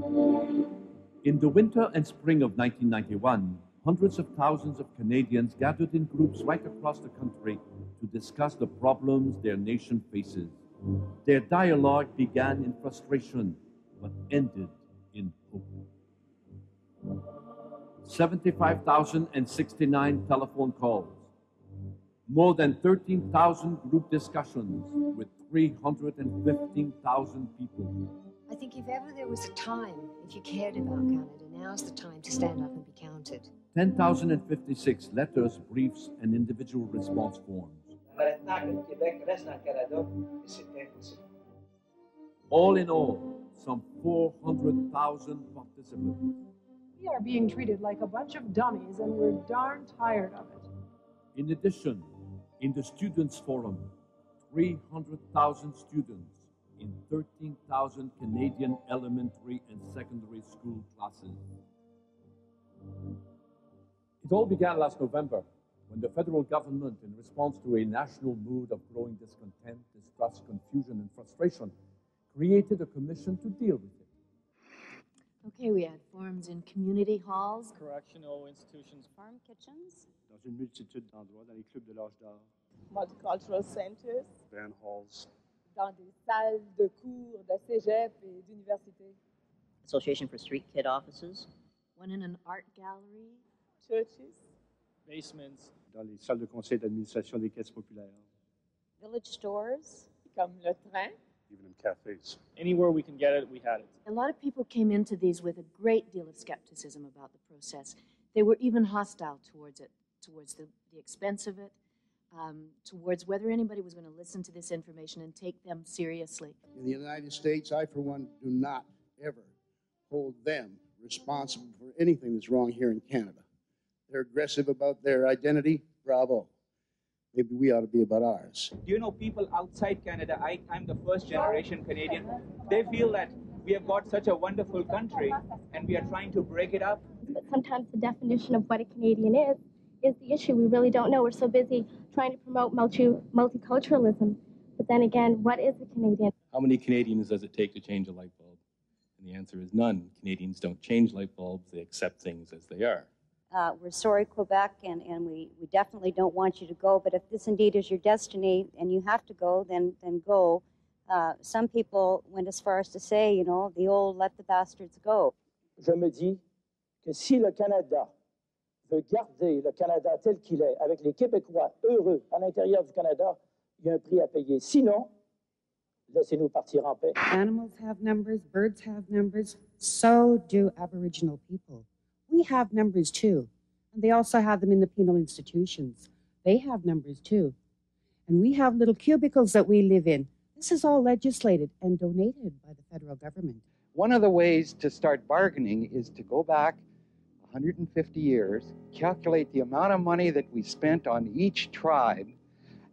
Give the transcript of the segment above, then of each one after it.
In the winter and spring of 1991, hundreds of thousands of Canadians gathered in groups right across the country to discuss the problems their nation faces. Their dialogue began in frustration, but ended in hope. 75,069 telephone calls, more than 13,000 group discussions with 315,000 people. I think if ever there was a time, if you cared about Canada, now's the time to stand up and be counted. 10,056 letters, briefs, and individual response forms. All in all, some 400,000 participants. We are being treated like a bunch of dummies, and we're darn tired of it. In addition, in the Students' Forum, 300,000 students in 13,000 Canadian elementary and secondary school classes. It all began last November, when the federal government, in response to a national mood of growing discontent, distrust, confusion, and frustration, created a commission to deal with it. Okay, we had forums in community halls, correctional institutions, farm kitchens, dans une multitude d'endroits, dans les clubs de l'âge d'or, multicultural centers, band halls, dans des salles de cours de cégep et d'université, Association for Street Kid offices, one in an art gallery, churches, basements, dans les salles de conseil d'administration des caisses populaires, village stores, comme le train, even in cafes. Anywhere we can get it, we had it. A lot of people came into these with a great deal of skepticism about the process. They were even hostile towards it, towards the expense of it, towards whether anybody was going to listen to this information and take them seriously. In the United States, I, for one, do not ever hold them responsible for anything that's wrong here in Canada. They're aggressive about their identity, bravo. Maybe we ought to be about ours. Do you know, people outside Canada, I'm the first generation Canadian, they feel that we have got such a wonderful country and we are trying to break it up. But sometimes the definition of what a Canadian is the issue. We really don't know. We're so busy trying to promote multiculturalism. But then again, what is a Canadian? How many Canadians does it take to change a light bulb? And the answer is none. Canadians don't change light bulbs, they accept things as they are. We're sorry, Quebec, and we definitely don't want you to go, but if this indeed is your destiny and you have to go, then go. Some people went as far as to say, you know, the old let the bastards go. Je me dis que si le Canada veut garder le Canada tel qu'il est, avec les Québécois heureux à l'intérieur du Canada, il y a un prix à payer. Sinon, laissez-nous partir en paix. Animals have numbers, birds have numbers, so do Aboriginal people. We have numbers too, and they also have them in the penal institutions. They have numbers too. And we have little cubicles that we live in. This is all legislated and donated by the federal government. One of the ways to start bargaining is to go back 150 years, calculate the amount of money that we spent on each tribe,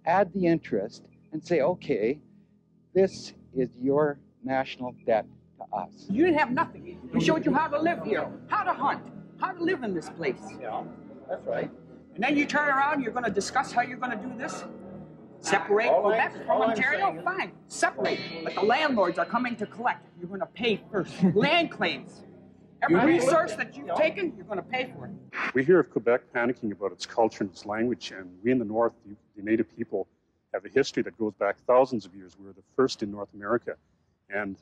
add the interest, and say, okay, this is your national debt to us. You didn't have nothing. We showed you how to live here, how to hunt, how to live in this place. Yeah, that's right. And then you turn around, you're going to discuss how you're going to do this? Separate Quebec from Ontario? Fine, separate. But the landlords are coming to collect. You're going to pay first. Land claims. Every resource that you've taken, you're going to pay for it. We hear of Quebec panicking about its culture and its language, and we in the North, the Native people, have a history that goes back thousands of years. We were the first in North America. And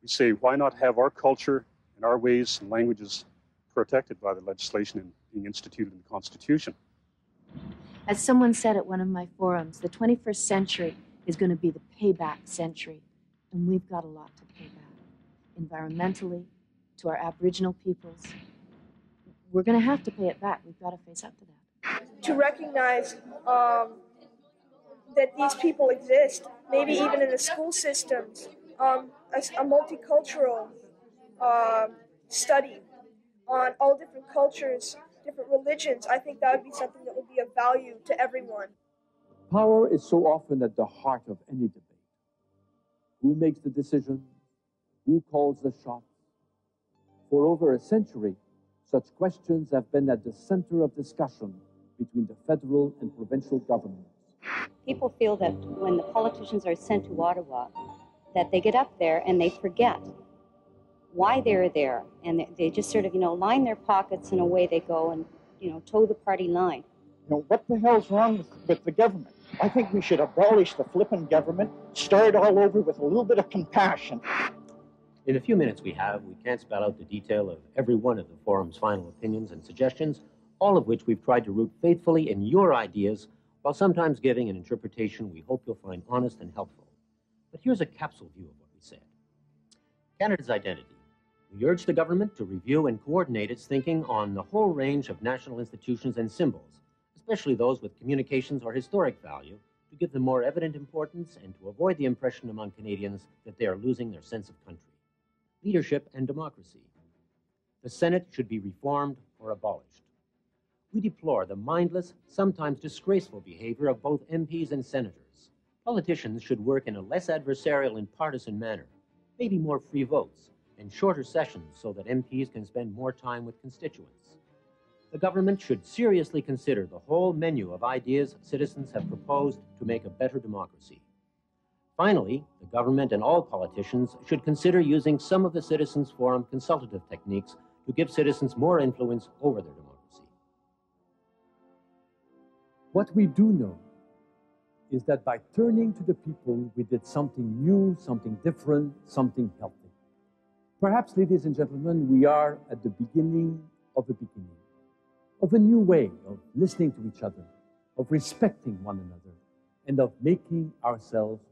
we say, why not have our culture and our ways and languages protected by the legislation and being instituted in the Constitution? As someone said at one of my forums, the 21st century is going to be the payback century, and we've got a lot to pay back. Environmentally, to our Aboriginal peoples. We're going to have to pay it back. We've got to face up to that. To recognize that these people exist, maybe even in the school systems, a multicultural study on all different cultures, different religions. I think that would be something that would be of value to everyone. Power is so often at the heart of any debate. Who makes the decision? Who calls the shots? For over a century, such questions have been at the center of discussion between the federal and provincial governments. People feel that when the politicians are sent to Ottawa, that they get up there and they forget why they're there. And they just sort of, line their pockets and away they go and, toe the party line. What the hell's wrong with the government? I think we should abolish the flippin' government, start all over with a little bit of compassion. In the few minutes we have, we can't spell out the detail of every one of the forum's final opinions and suggestions, all of which we've tried to root faithfully in your ideas, while sometimes giving an interpretation we hope you'll find honest and helpful. But here's a capsule view of what we said. Canada's identity. We urge the government to review and coordinate its thinking on the whole range of national institutions and symbols, especially those with communications or historic value, to give them more evident importance and to avoid the impression among Canadians that they are losing their sense of country. Leadership and democracy. The Senate should be reformed or abolished. We deplore the mindless, sometimes disgraceful behavior of both MPs and senators. Politicians should work in a less adversarial and partisan manner, maybe more free votes, and shorter sessions so that MPs can spend more time with constituents. The government should seriously consider the whole menu of ideas citizens have proposed to make a better democracy. Finally, the government and all politicians should consider using some of the Citizens Forum consultative techniques to give citizens more influence over their democracy. What we do know is that by turning to the people, we did something new, something different, something healthy. Perhaps, ladies and gentlemen, we are at the beginning of a new way of listening to each other, of respecting one another, and of making ourselves